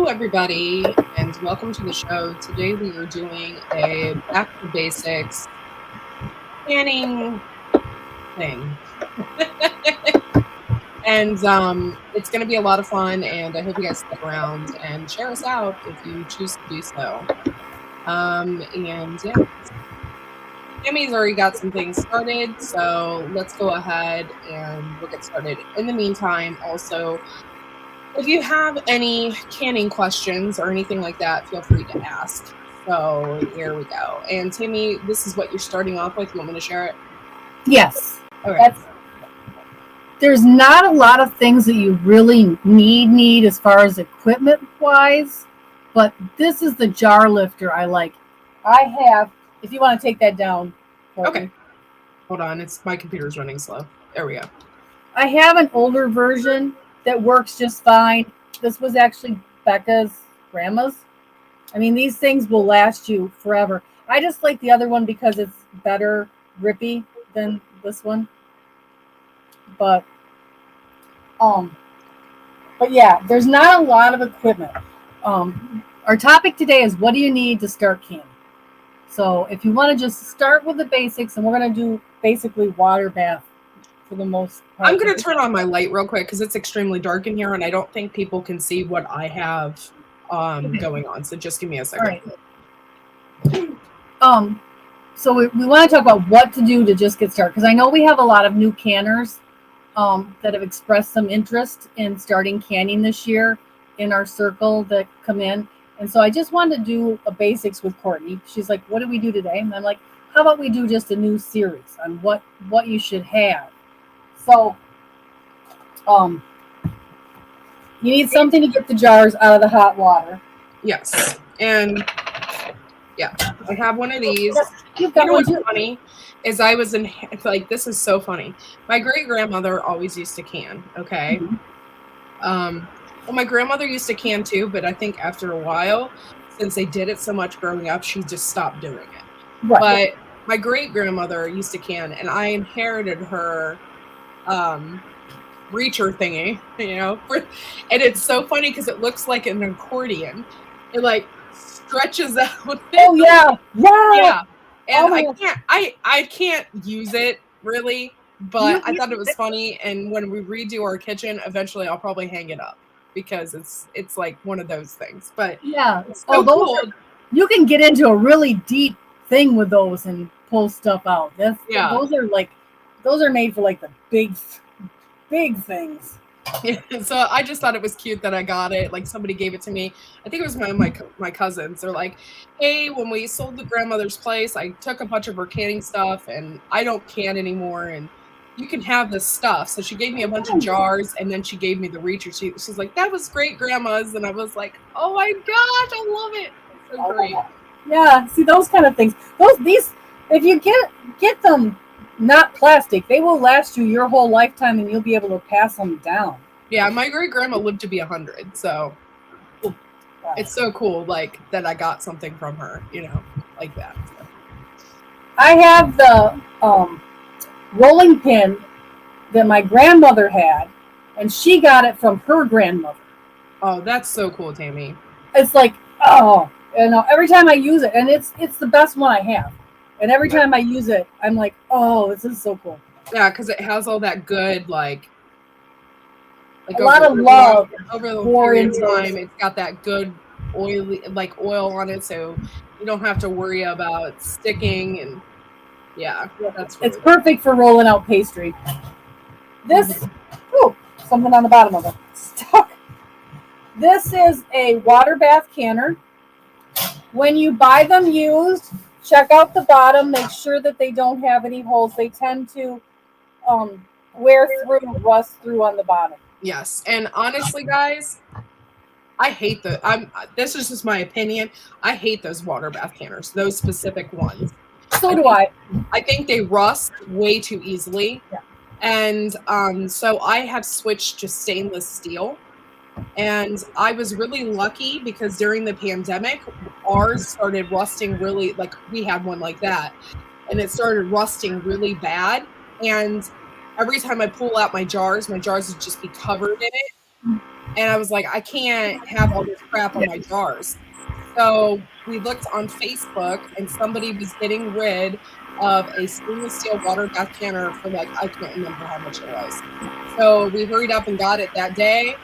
everybody, and welcome to the show. Today we are doing a back to basics canning thing. And it's going to be a lot of fun, and I hope you guys stick around and share us out if you choose to do so. And yeah, Tammy's already got some things started, so let's go ahead and we'll get started. In the meantime, also, if you have any canning questions or anything like that, feel free to ask. So here we go. And Tammy, this is what you're starting off with. You want me to share it? Yes. Okay. There's not a lot of things that you really need as far as equipment wise, but this is the jar lifter I like. I have, if you want to take that down. Okay. Hold on. My computer's running slow. There we go. I have an older version that works just fine. This was actually Becca's grandma's. I mean, these things will last you forever. I just like the other one because it's better grippy than this one. But yeah, there's not a lot of equipment. Our topic today is what do you need to start canning? So if you want to just start with the basics, and we're going to do basically water bath for the most part. I'm going to turn on my light real quick because it's extremely dark in here, and I don't think people can see what I have going on. So just give me a second. All right. So we want to talk about what to do to just get started, because I know we have a lot of new canners that have expressed some interest in starting canning this year in our circle that come in. And so I just wanted to do a basics with Courtney. She's like, what do we do today? And I'm like, how about we do just a new series on what you should have? So you need something to get the jars out of the hot water. Yes. And yeah, I have one of these. You've got what's funny is I was in, like, this is so funny. My great-grandmother always used to can, okay? Mm-hmm. Well, my grandmother used to can too, but I think after a while, since they did it so much growing up, she just stopped doing it. Right. But my great-grandmother used to can, and I inherited her reacher thingy, and it's so funny because it looks like an accordion. It like stretches out. Oh yeah. And I can't use it really, but I thought it was funny. And when we redo our kitchen, eventually I'll probably hang it up because it's like one of those things. But yeah, it's so cool. You can get into a really deep thing with those and pull stuff out. Those are made for like the big things. Yeah, so I just thought it was cute that I got it. Like, somebody gave it to me. I think it was my cousins. They're like, hey, when we sold the grandmother's place, I took a bunch of her canning stuff and I don't can anymore, and you can have this stuff. So she gave me a bunch of jars, and then she gave me the reacher. She's like, that was great, grandma's. And I was like, oh my gosh, I love it. It's so great. Yeah, see, those kind of things. These if you get them not plastic, they will last you your whole lifetime, and you'll be able to pass them down. Yeah, my great grandma lived to be 100, so it's so cool, like, that I got something from her, like that. So. I have the rolling pin that my grandmother had, and she got it from her grandmother. Oh, that's so cool, Tammy. It's like, every time I use it, and it's the best one I have. And every time I use it, I'm like, oh, this is so cool. Yeah, because it has all that good, like a lot of love over the period of time. It's got that good oily, like, oil on it, so you don't have to worry about sticking. And it's perfect for rolling out pastry. This, something on the bottom of it stuck. This is a water bath canner. When you buy them used, check out the bottom. Make sure that they don't have any holes. They tend to wear through, rust through on the bottom. Yes, and honestly, guys, I hate this is just my opinion. I hate those water bath canners, those specific ones. So do I. I think they rust way too easily. Yeah. And so I have switched to stainless steel. And I was really lucky because during the pandemic, ours started rusting really, like, we had one like that, and it started rusting really bad. And every time I pull out my jars would just be covered in it. And I was like, I can't have all this crap on my jars. So we looked on Facebook, and somebody was getting rid of a stainless steel water bath canner for like, I can't remember how much it was. So we hurried up and got it that day.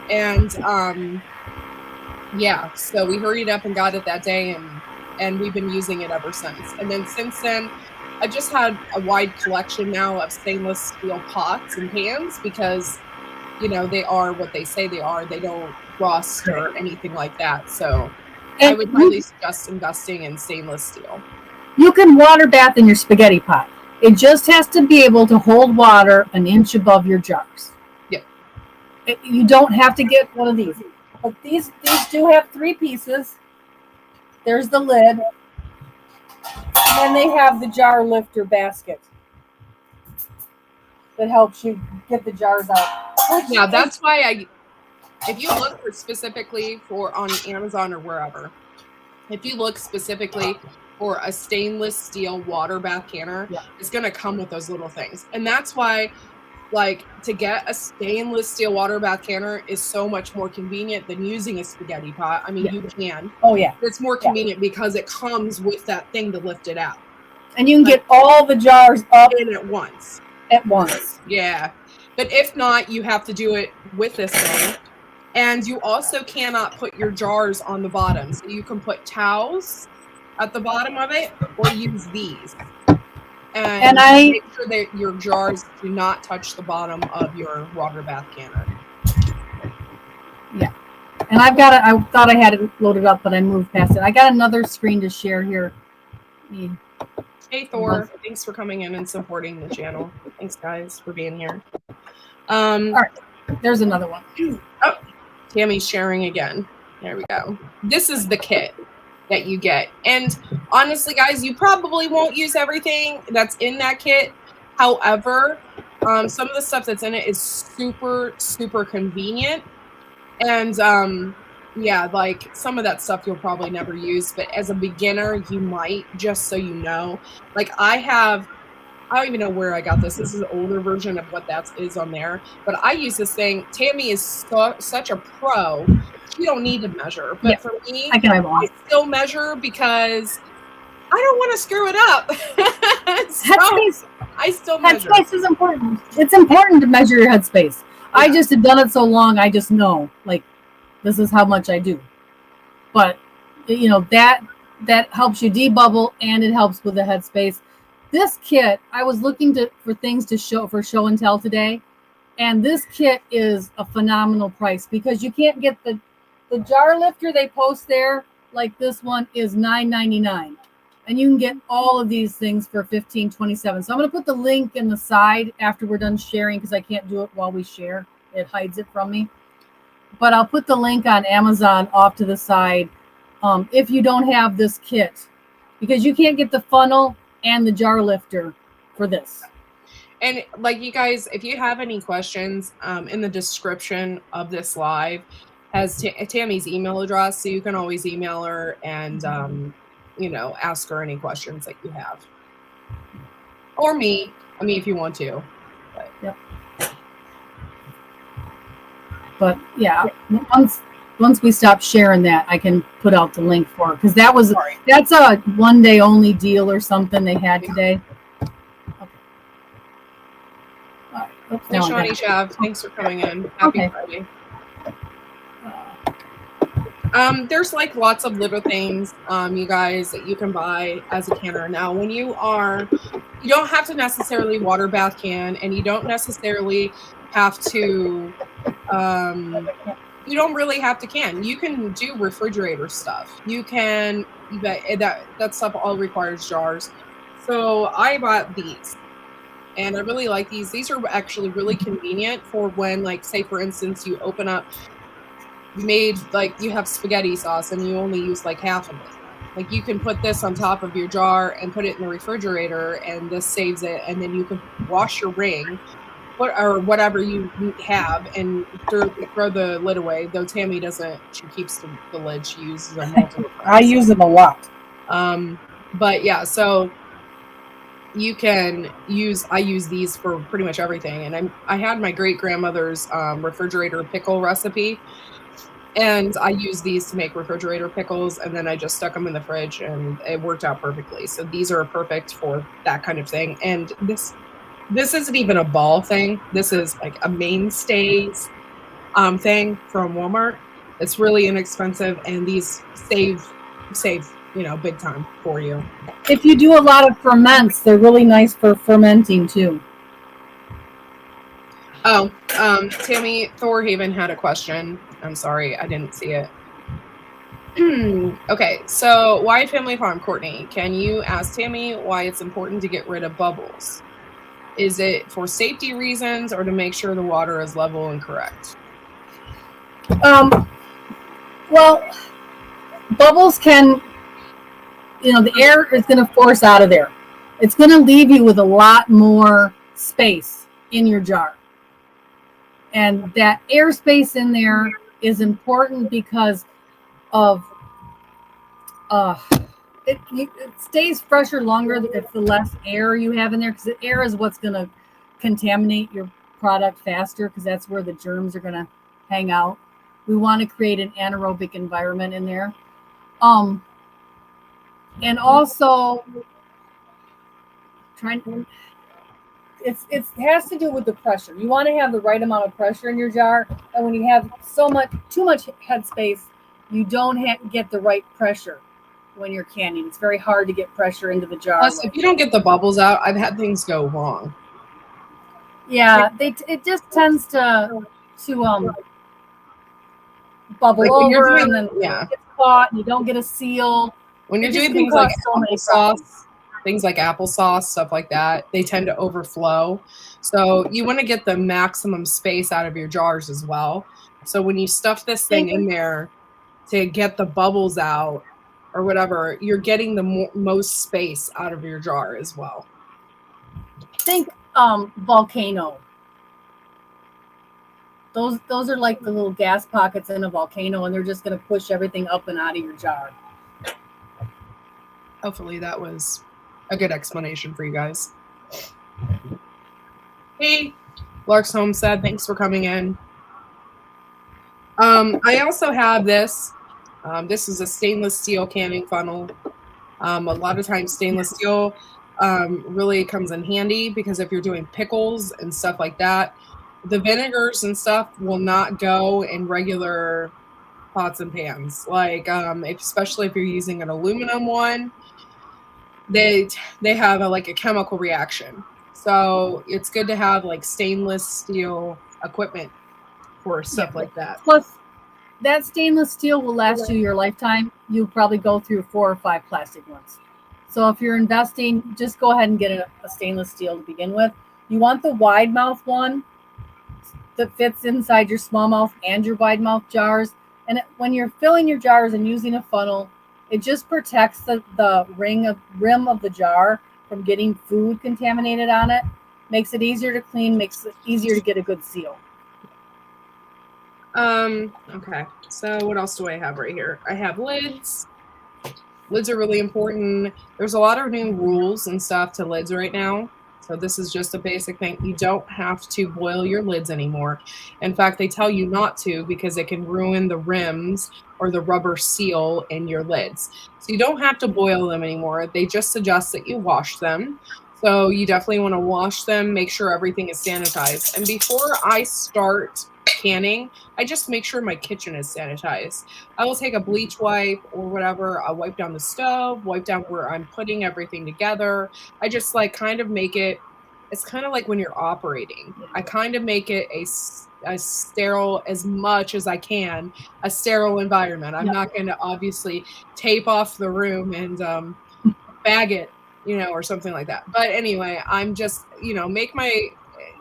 And yeah, so we hurried up and got it that day, and we've been using it ever since. And then since then, I just had a wide collection now of stainless steel pots and pans because, you know, they are what they say they are. They don't rust or anything like that. So I would highly suggest investing in stainless steel. You can water bath in your spaghetti pot. It just has to be able to hold water an inch above your jars. Yep. You don't have to get one of these. But these do have 3 pieces. There's the lid. And then they have the jar lifter basket that helps you get the jars out. Yeah, that's why if you look specifically for on Amazon or wherever, if you look specifically for a stainless steel water bath canner, it's going to come with those little things. And that's why, like, to get a stainless steel water bath canner is so much more convenient than using a spaghetti pot. I mean, you can. Oh, yeah. It's more convenient because it comes with that thing to lift it out. And you can get all the jars up in at once. At once. Yeah. But if not, you have to do it with this thing. And you also cannot put your jars on the bottom. So you can put towels at the bottom of it or use these. And make sure that your jars do not touch the bottom of your water bath canner. Yeah. And I thought I had it loaded up, but I moved past it. I got another screen to share here. Hey, Thor. Thanks for coming in and supporting the channel. Thanks, guys, for being here. All right. There's another one. Oh, Tammy's sharing again. There we go. This is the kit that you get. And honestly, guys, you probably won't use everything that's in that kit. However, some of the stuff that's in it is super, super convenient. And yeah, like some of that stuff you'll probably never use, but as a beginner, you might, just so you know. Like I don't even know where I got this. This is an older version of what that is on there. But I use this thing. Tammy is such a pro. You don't need to measure. But for me, I still measure because I don't want to screw it up. So I still measure. Headspace is important. It's important to measure your headspace. Yeah. I just have done it so long, I just know, like, this is how much I do. But, you know, that helps you debubble, and it helps with the headspace. This kit, I was looking for things to show for show and tell today, and this kit is a phenomenal price because you can't get the jar lifter they post there, like this one, is $9.99, and you can get all of these things for $15.27. So I'm going to put the link in the side after we're done sharing because I can't do it while we share. It hides it from me. But I'll put the link on Amazon off to the side if you don't have this kit, because you can't get the funnel and the jar lifter for this. And like, you guys, if you have any questions, in the description of this live has Tammy's email address, so you can always email her and you know, ask her any questions that you have, or me. I mean, if you want to. But. Yep. But yeah, once we stop sharing that, I can put out the link for it, because that's a 1 day only deal or something they had today. Okay. All right. Oops, hey, Shawnee Shav, thanks for coming in. Happy Friday. There's like lots of little things, you guys, that you can buy as a canner. Now, when you don't have to necessarily water bath can, and you don't necessarily have to, you don't really have to can. You can do refrigerator stuff. You can, that stuff all requires jars. So I bought these, and I really like these. These are actually really convenient for when, like, say for instance, you open up, you have spaghetti sauce and you only use like half of it. Like, you can put this on top of your jar and put it in the refrigerator, and this saves it, and then you can wash your ring or whatever you have and throw the lid away. Though Tammy doesn't, she keeps the lid. She uses them multiple times. I use them a lot. But yeah, so you can use, I use these for pretty much everything. And I had my great grandmother's refrigerator pickle recipe, and I use these to make refrigerator pickles, and then I just stuck them in the fridge and it worked out perfectly. So these are perfect for that kind of thing. And this isn't even a ball thing. This is like a mainstays thing from Walmart. It's really inexpensive, and these save big time for you. If you do a lot of ferments, they're really nice for fermenting too. Oh, Tammy Thorhaven had a question. I'm sorry, I didn't see it. Okay, so Wyatt Family Farm, Courtney, can you ask Tammy why it's important to get rid of bubbles? Is it for safety reasons or to make sure the water is level and correct? Well, bubbles can, the air is going to force out of there. It's going to leave you with a lot more space in your jar. And that airspace in there is important because of it stays fresher longer if the less air you have in there, because the air is what's going to contaminate your product faster, because that's where the germs are going to hang out. We want to create an anaerobic environment in there. And also it has to do with the pressure. You want to have the right amount of pressure in your jar, and when you have too much headspace, you don't get the right pressure when you're canning. It's very hard to get pressure into the jar. Plus, if you don't get the bubbles out, I've had things go wrong. Yeah, it just tends to bubble over, and then it gets caught, and you don't get a seal. When you're doing things like applesauce, stuff like that, they tend to overflow. So you want to get the maximum space out of your jars as well. So when you stuff this thing in there to get the bubbles out or whatever, you're getting the most space out of your jar as well. Think volcano. Those are like the little gas pockets in a volcano, and they're just going to push everything up and out of your jar. Hopefully that was a good explanation for you guys. Hey, Lark's Homestead, thanks for coming in. I also have this. This is a stainless steel canning funnel. A lot of times stainless steel really comes in handy, because if you're doing pickles and stuff like that, the vinegars and stuff will not go in regular pots and pans. Like, especially if you're using an aluminum one, they have a chemical reaction. So it's good to have like stainless steel equipment for stuff like that. Plus, that stainless steel will last you your lifetime. You'll probably go through 4 or 5 plastic ones. So if you're investing, just go ahead and get a stainless steel to begin with. You want the wide mouth one that fits inside your small mouth and your wide mouth jars. And when you're filling your jars and using a funnel, it just protects the rim of the jar from getting food contaminated on it. Makes it easier to clean, makes it easier to get a good seal. Okay, so what else do I have right here? I have lids. Lids are really important. There's a lot of new rules and stuff to lids right now. So this is just a basic thing. You don't have to boil your lids anymore. In fact, they tell you not to, because it can ruin the rims or the rubber seal in your lids. So you don't have to boil them anymore. They just suggest that you wash them. So you definitely want to wash them, make sure everything is sanitized. And before I start canning, I just make sure my kitchen is sanitized. I will take a bleach wipe or whatever. I'll wipe down the stove, wipe down where I'm putting everything together. I just kind of make it, it's kind of like when you're operating. I kind of make it a sterile, as much as I can, a sterile environment. I'm not going to obviously tape off the room and bag it, or something like that. But anyway, I'm just,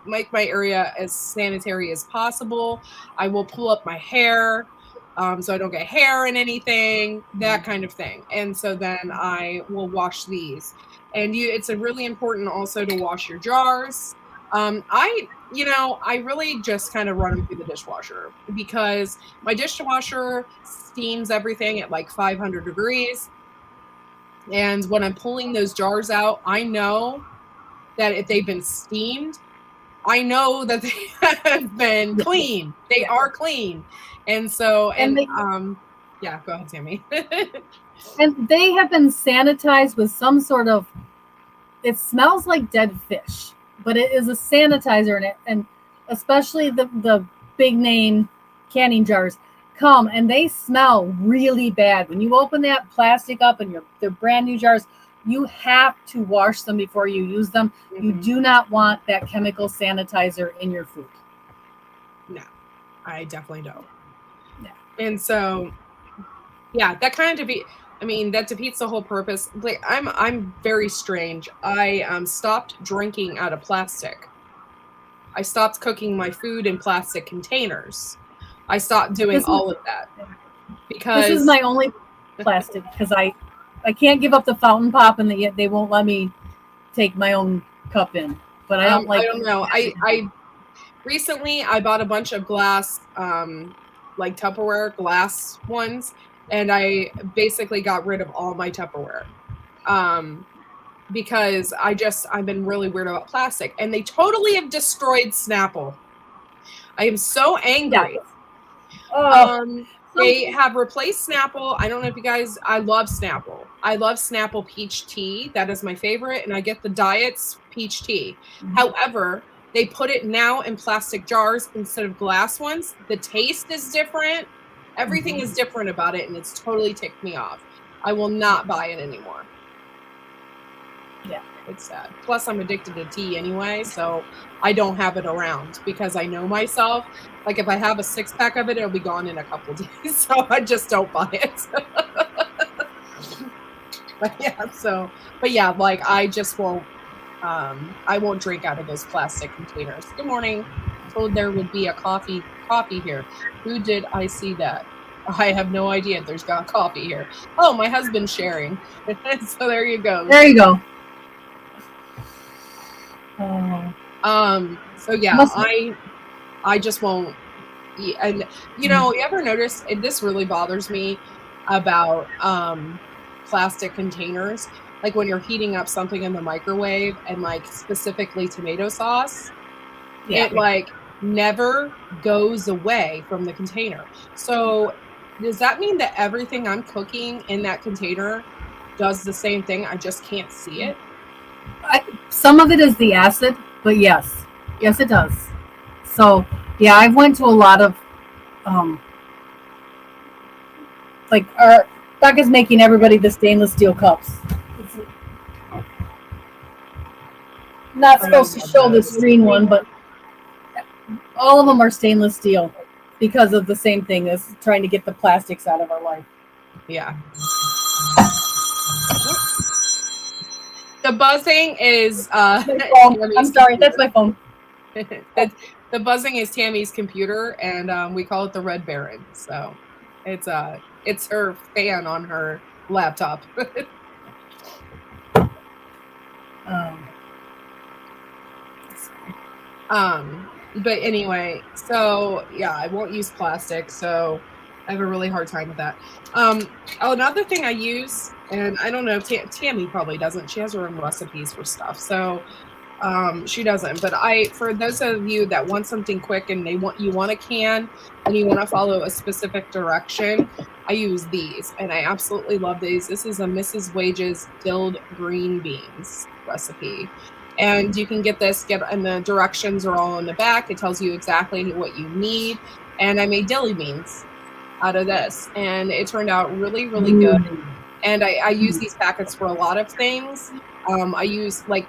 make my area as sanitary as possible. I will pull up my hair so I don't get hair in anything, that kind of thing. And so then I will wash these. And it's really important also to wash your jars. I really just kind of run them through the dishwasher, because my dishwasher steams everything at like 500 degrees. And when I'm pulling those jars out, I know that if they've been steamed, I know that they have been clean. They are clean. And so, yeah, go ahead, Tammy. And they have been sanitized with some sort of, it smells like dead fish, but it is a sanitizer in it. And especially the big name canning jars come and they smell really bad. When you open that plastic up and they're brand new jars, you have to wash them before you use them. Mm-hmm. You do not want that chemical sanitizer in your food. No, I definitely don't. Yeah. And so, yeah, that kind of that defeats the whole purpose. Like I'm very strange. I stopped drinking out of plastic. I stopped cooking my food in plastic containers. I stopped doing all of that because this is my only plastic because I can't give up the fountain pop and yet they won't let me take my own cup in. But I don't like. I don't know. I recently I bought a bunch of glass, like Tupperware glass ones, and I basically got rid of all my Tupperware, because I've been really weird about plastic, and they totally have destroyed Snapple. I am so angry. Yeah. They have replaced Snapple. I don't know if you guys, I love Snapple. I love Snapple peach tea. That is my favorite. And I get the Diet's peach tea. Mm-hmm. However, they put it now in plastic jars instead of glass ones. The taste is different. Everything is different about it. And it's totally ticked me off. I will not buy it anymore. Yeah, it's sad. Plus, I'm addicted to tea anyway. So I don't have it around because I know myself. Like if I have a 6-pack of it, it'll be gone in a couple of days. So I just don't buy it. But yeah, like I just won't, I won't drink out of those plastic containers. Good morning. Told there would be a coffee here. Who did I see that? I have no idea. There's got coffee here. Oh, my husband's sharing. So there you go. There you go. So yeah, I just won't eat. And you know, you ever notice, and this really bothers me about plastic containers, like when you're heating up something in the microwave and like specifically tomato sauce, it like never goes away from the container. So does that mean that everything I'm cooking in that container does the same thing? I just can't see it. Some of it is the acid, but yes, it does. So yeah, I've went to a lot of like our Doc is making everybody the stainless steel cups. Not supposed to show this green one, but all of them are stainless steel because of the same thing as trying to get the plastics out of our life. Yeah. The buzzing is I'm sorry, that's my phone. The buzzing is Tammy's computer, and we call it the Red Baron. So it's her fan on her laptop. But anyway, so yeah, I won't use plastic, so I have a really hard time with that. Another thing I use, and I don't know, Tammy probably doesn't. She has her own recipes for stuff, so she doesn't. But for those of you that want something quick and you want a can and you want to follow a specific direction, I use these, and I absolutely love these. This is a Mrs. Wages dilled green beans recipe. And you can get this, and the directions are all on the back. It tells you exactly what you need. And I made dilly beans out of this, and it turned out really, really good. And I use these packets for a lot of things. I use, like,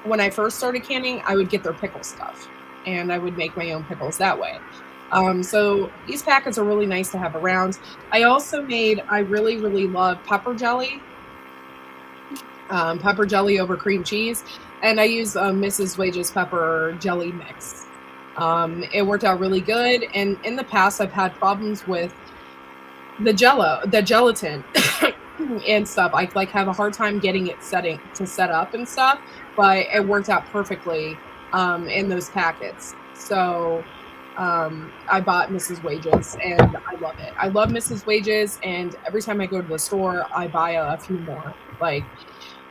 when I first started canning, I would get their pickle stuff, and I would make my own pickles that way. So these packets are really nice to have around. I really, really love pepper jelly. Pepper jelly over cream cheese. And I use Mrs. Wages pepper jelly mix. It worked out really good. And in the past, I've had problems with the gelatin and stuff. I have a hard time getting it set up and stuff, but it worked out perfectly in those packets. So I bought Mrs. Wages, and I love it. I love Mrs. Wages, and every time I go to the store, I buy a few more. Like,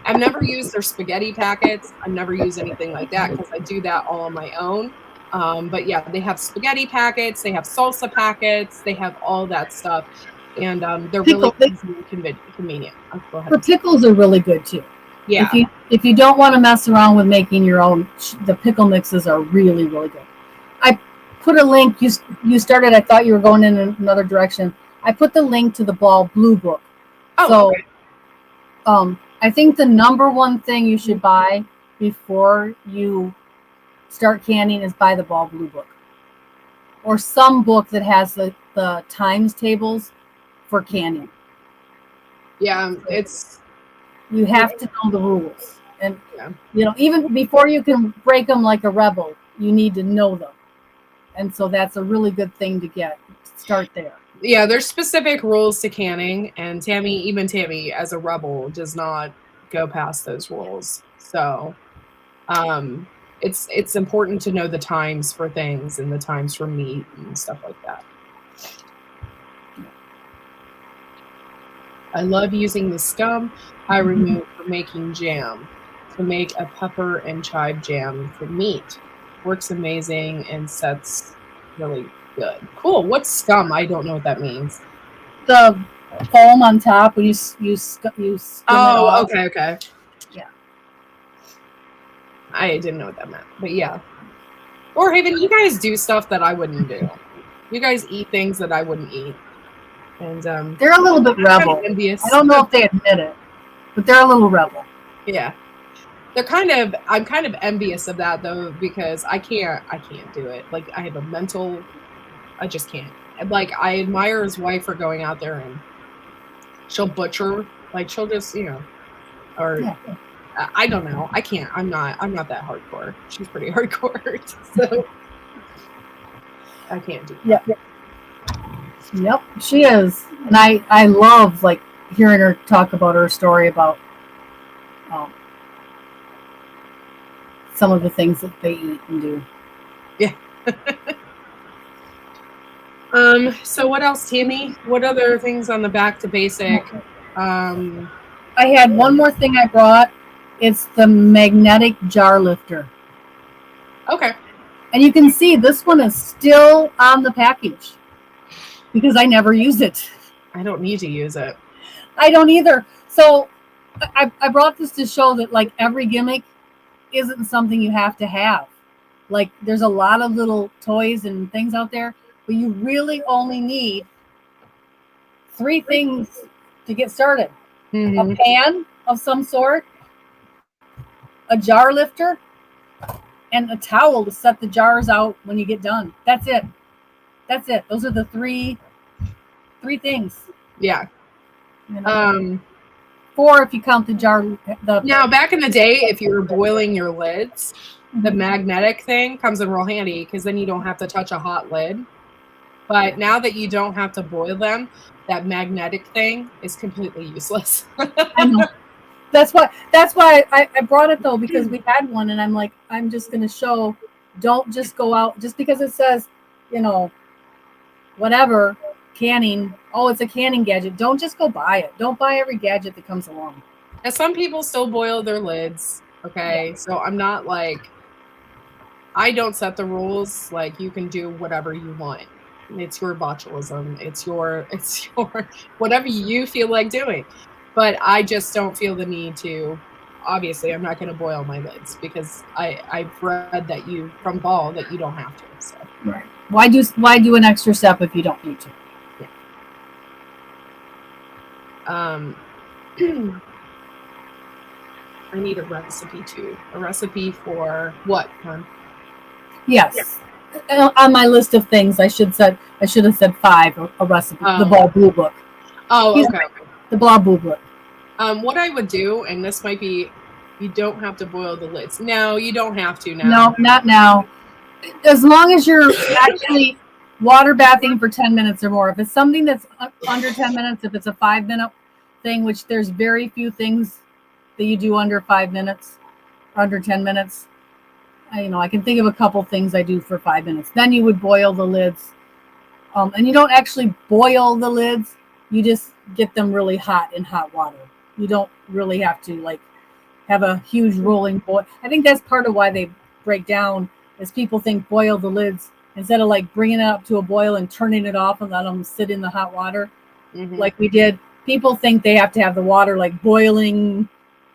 I've never used their spaghetti packets. I've never used anything like that because I do that all on my own. But yeah, they have spaghetti packets, they have salsa packets, they have all that stuff, and they're really easy and convenient. Go ahead. For pickles are really good too. Yeah. If you don't want to mess around with making your own, the pickle mixes are really, really good. I put a link. You started. I thought you were going in another direction. I put the link to the Ball Blue book. Oh, so, okay. I think the number one thing you should buy before you start canning is buy the Ball Blue book, or some book that has the times tables for canning. Yeah, you have to know the rules, and even before you can break them like a rebel, you need to know them, and so that's a really good thing to start there. Yeah, there's specific rules to canning, and even Tammy as a rebel does not go past those rules. So it's important to know the times for things and the times for meat and stuff like that. I love using the scum I remove for making jam to make a pepper and chive jam for meat. Works amazing and sets really good. Cool. What's scum? I don't know what that means. The foam on top when you skim it off. Okay. Yeah. I didn't know what that meant, but yeah. Or Haven, you guys do stuff that I wouldn't do. You guys eat things that I wouldn't eat, and they're a little bit rebel. Kind of envious. I don't know if they admit it, but they're a little rebel. Yeah. I'm kind of envious of that though, because I can't do it. Like I have I just can't. Like I admire his wife for going out there and she'll butcher, like she'll just, I don't know. I can't. I'm not that hardcore. She's pretty hardcore. So I can't do that. Yep, she is. And I love like hearing her talk about her story about some of the things that they eat and do. Yeah. So what else, Tammy? What other things on the back to basic? I had one more thing I brought. It's the magnetic jar lifter. Okay. And you can see this one is still on the package because I never use it. I don't need to use it. I don't either. So I brought this to show that like every gimmick isn't something you have to have. Like there's a lot of little toys and things out there, but you really only need 3 things to get started. Mm-hmm. A pan of some sort, a jar lifter, and a towel to set the jars out when you get done. That's it. Those are the three things. Yeah. 4 if you count the jar. Now, back in the day, if you were boiling your lids, the magnetic thing comes in real handy because then you don't have to touch a hot lid. But now that you don't have to boil them, that magnetic thing is completely useless. I know. That's why I brought it though, because we had one and I'm like, I'm just going to show, don't just go out just because it says, whatever, canning. Oh, it's a canning gadget. Don't just go buy it. Don't buy every gadget that comes along. And some people still boil their lids. Okay. Yeah. So I'm not like, I don't set the rules. Like you can do whatever you want. It's your botulism. It's your whatever you feel like doing. But I just don't feel the need to. Obviously, I'm not going to boil my lids because I've read that from Ball that you don't have to. So. Right. Why do an extra step if you don't need to? Yeah. I need a recipe too. A recipe for what, hon? Yes. Yeah. On my list of things, I should have said 5. A recipe. The Ball Blue book. Oh, okay. The Ball Blue book. What I would do, and this might be, you don't have to boil the lids. No, you don't have to now. No, not now. As long as you're actually water bathing for 10 minutes or more. If it's something that's under 10 minutes, if it's a 5-minute thing, which there's very few things that you do under 5 minutes, under 10 minutes. I can think of a couple things I do for 5 minutes. Then you would boil the lids. And you don't actually boil the lids. You just get them really hot in hot water. You don't really have to have a huge rolling boil. I think that's part of why they break down, is people think boil the lids instead of like bringing it up to a boil and turning it off and let them sit in the hot water like we did. People think they have to have the water like boiling,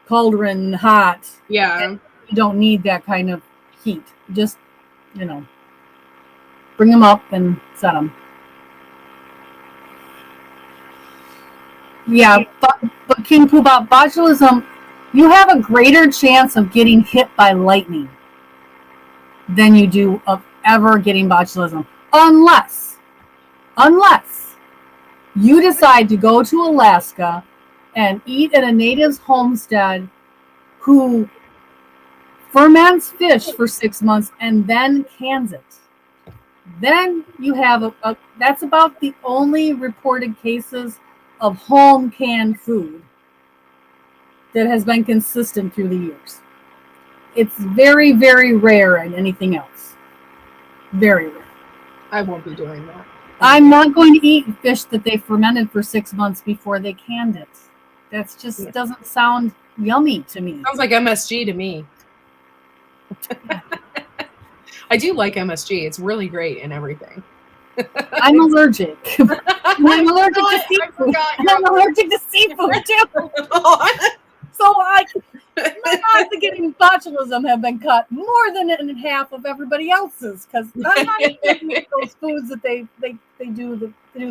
cauldron hot. Yeah. And you don't need that kind of heat. Just, bring them up and set them. Yeah, but King Poobah, botulism, you have a greater chance of getting hit by lightning than you do of ever getting botulism. Unless you decide to go to Alaska and eat at a native's homestead who ferments fish for 6 months and then cans it. Then you have that's about the only reported cases of home canned food that has been consistent through the years. It's very, very rare in anything else. Very rare. I won't be doing that. I'm not going to eat fish that they fermented for 6 months before they canned it. That's just doesn't sound yummy to me. Sounds like MSG to me. I do like MSG. It's really great in everything. I'm allergic. I'm allergic to seafood. I'm allergic to seafood too. So my odds of getting botulism have been cut more than in half of everybody else's, because I'm not eating those foods that they do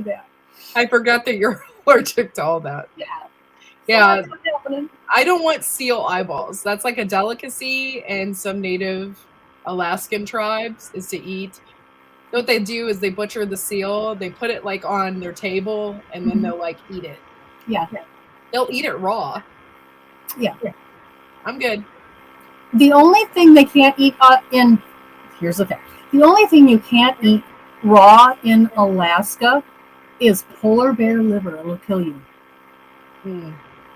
that. I forgot that you're allergic to all that. Yeah. Yeah. So what's happening? I don't want seal eyeballs. That's like a delicacy in some native Alaskan tribes, is to eat. What they do is they butcher the seal, they put it like on their table, and then they'll like eat it. Yeah. They'll eat it raw. Yeah. I'm good. The only thing they can't eat here's the fact. The only thing you can't eat raw in Alaska is polar bear liver. It'll kill you.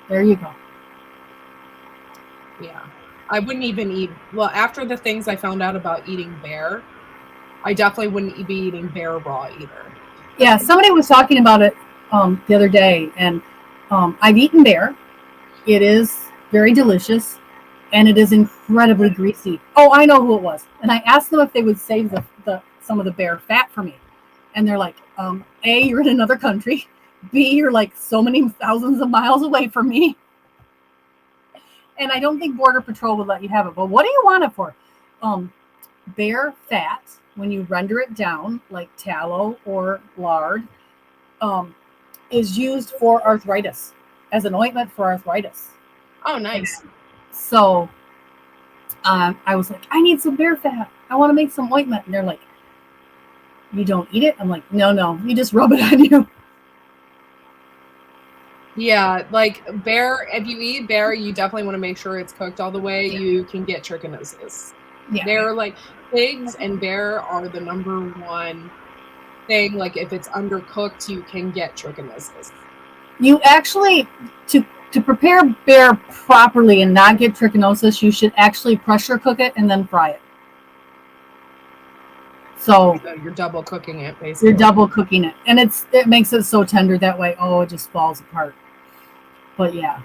There you go. Yeah. I wouldn't even eat, well, after the things I found out about eating bear, I definitely wouldn't be eating bear raw either. Yeah, somebody was talking about it the other day, and I've eaten bear. It is very delicious, and it is incredibly greasy. Oh, I know who it was. And I asked them if they would save some of the bear fat for me. And they're like, A, you're in another country. B, you're like so many thousands of miles away from me. And I don't think Border Patrol would let you have it. But what do you want it for? Bear fat, when you render it down, like tallow or lard, is used for arthritis, as an ointment for arthritis. Oh, nice. So I was like, I need some bear fat. I want to make some ointment. And they're like, you don't eat it? I'm like, no, you just rub it on you. Yeah, like bear, if you eat bear, you definitely want to make sure it's cooked all the way. Yeah. You can get trichinosis. Yeah. They're like, pigs and bear are the number one thing. Like if it's undercooked, you can get trichinosis. You actually, to prepare bear properly and not get trichinosis, you should actually pressure cook it and then fry it. So you're double cooking it, basically. You're double cooking it. And it makes it so tender that way. Oh, it just falls apart. But yeah.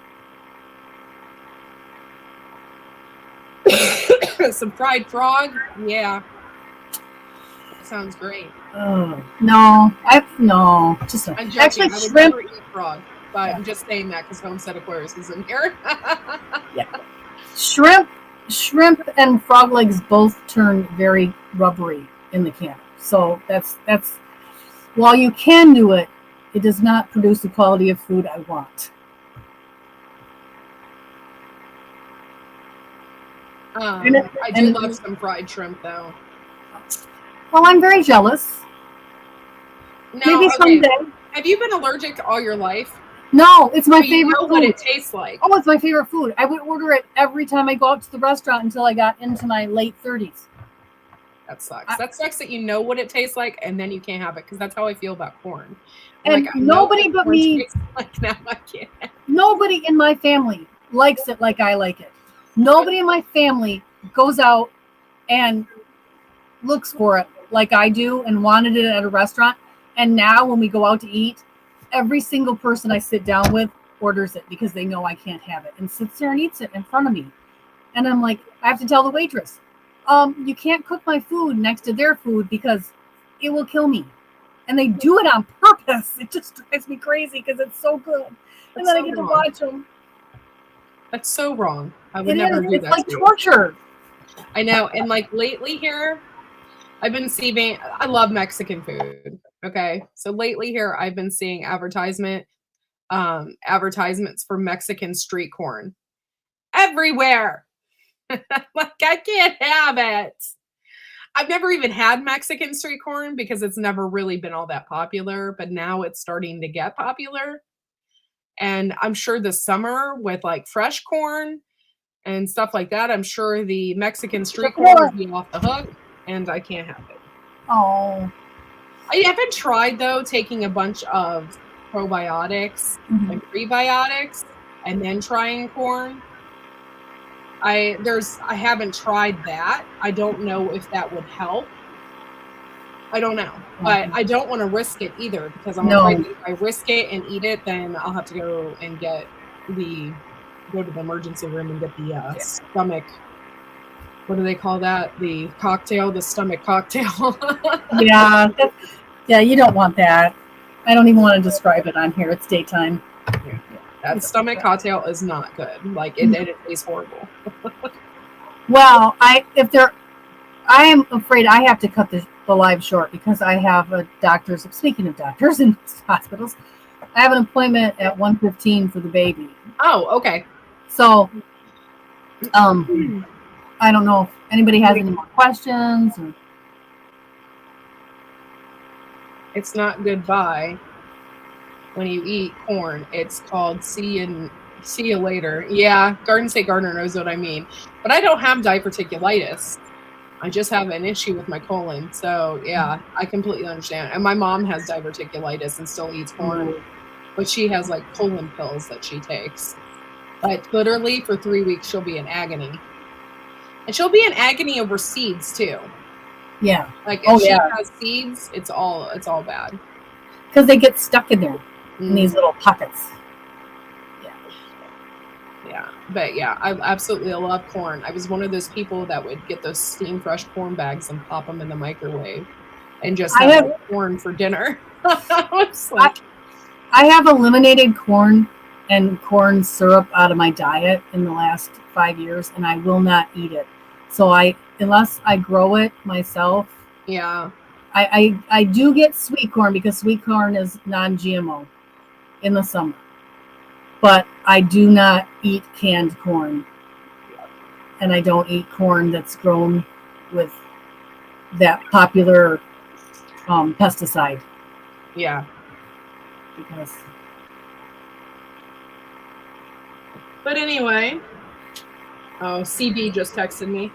Some fried frog? Yeah. Sounds great. Oh, no. Just I'm joking. Actually, I would shrimp. never eat frog, but yeah. I'm just saying that because Homestead Aquarius is in here. Yeah. Shrimp and frog legs both turn very rubbery in the can. So that's while you can do it, it does not produce the quality of food I want. I do love some fried shrimp, though. Well, I'm very jealous. No, maybe someday. Have you been allergic all your life? No, it's my favorite food. What it tastes like. Oh, it's my favorite food. I would order it every time I go out to the restaurant until I got into my late 30s. That sucks. That sucks that you know what it tastes like and then you can't have it, because that's how I feel about corn. And like, nobody but me. Like, now I can't. Nobody in my family likes it like I like it. Nobody in my family goes out and looks for it like I do and wanted it at a restaurant. And now when we go out to eat, every single person I sit down with orders it because they know I can't have it and sits there and eats it in front of me. And I'm like, I have to tell the waitress, you can't cook my food next to their food because it will kill me. And they do it on purpose. It just drives me crazy because it's so good. And then I get to watch them. That's so wrong. I would never do that. It's like torture. I know. And like lately here, I've been seeing, I love Mexican food. Okay. So lately here, I've been seeing advertisements for Mexican street corn everywhere. Like, I can't have it. I've never even had Mexican street corn because it's never really been all that popular, but now it's starting to get popular. And I'm sure this summer with like fresh corn and stuff like that, I'm sure the Mexican street corn will be off the hook, and I can't have it. Oh. I haven't tried, though, taking a bunch of probiotics and prebiotics and then trying corn. I haven't tried that. I don't know if that would help. I don't know. But I don't want to risk it either because I'm afraid that if I risk it and eat it, then I'll have to go and go to the emergency room and get the stomach. What do they call that? The cocktail, the stomach cocktail. Yeah, you don't want that. I don't even want to describe it on here. It's daytime. Yeah. That stomach cocktail is not good. Like it tastes horrible. Well, I am afraid I have to cut the live short because I have a doctor's. Speaking of doctors and hospitals, I have an appointment at 1:15 for the baby. Oh, okay. So, I don't know if anybody has any more questions. Or... It's not goodbye when you eat corn. It's called see you later. Yeah, Garden State Gardener knows what I mean. But I don't have diverticulitis. I just have an issue with my colon. So, yeah, I completely understand. And my mom has diverticulitis and still eats corn. But she has, like, colon pills that she takes. But literally, for 3 weeks, she'll be in agony. And she'll be in agony over seeds, too. Yeah. Like, if she has seeds, it's all bad. Because they get stuck in there, in these little pockets. Yeah, but yeah, I absolutely love corn. I was one of those people that would get those steam fresh corn bags and pop them in the microwave and just have corn for dinner. I have eliminated corn and corn syrup out of my diet in the last 5 years, and I will not eat it. So unless I grow it myself. Yeah. I do get sweet corn because sweet corn is non-GMO in the summer. But I do not eat canned corn. And I don't eat corn that's grown with that popular pesticide. Yeah. But anyway, CB just texted me.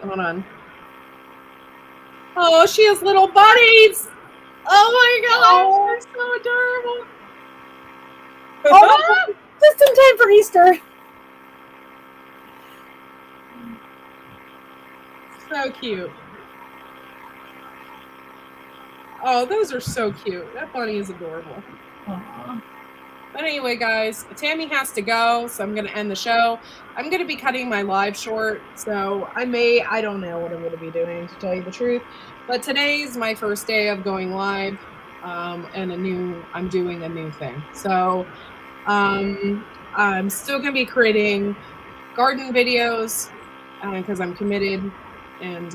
Hold on. Oh, she has little buddies. Oh my gosh, they're so adorable. Oh, just in time for Easter. So cute. Oh, those are so cute. That bunny is adorable. Aww. But anyway, guys, Tammy has to go, so I'm going to end the show. I'm going to be cutting my live short, so I don't know what I'm going to be doing, to tell you the truth. But today's my first day of going live, and I'm doing a new thing. So I'm still going to be creating garden videos because I'm committed, and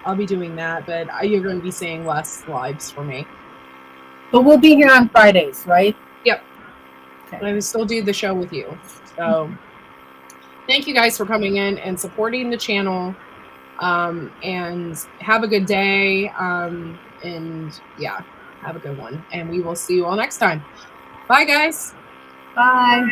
I'll be doing that, but you're going to be seeing less lives for me. But we'll be here on Fridays, right? Yep. Okay. I will still do the show with you. So thank you guys for coming in and supporting the channel, and have a good day, and yeah, have a good one, and we will see you all next time. Bye, guys. Bye.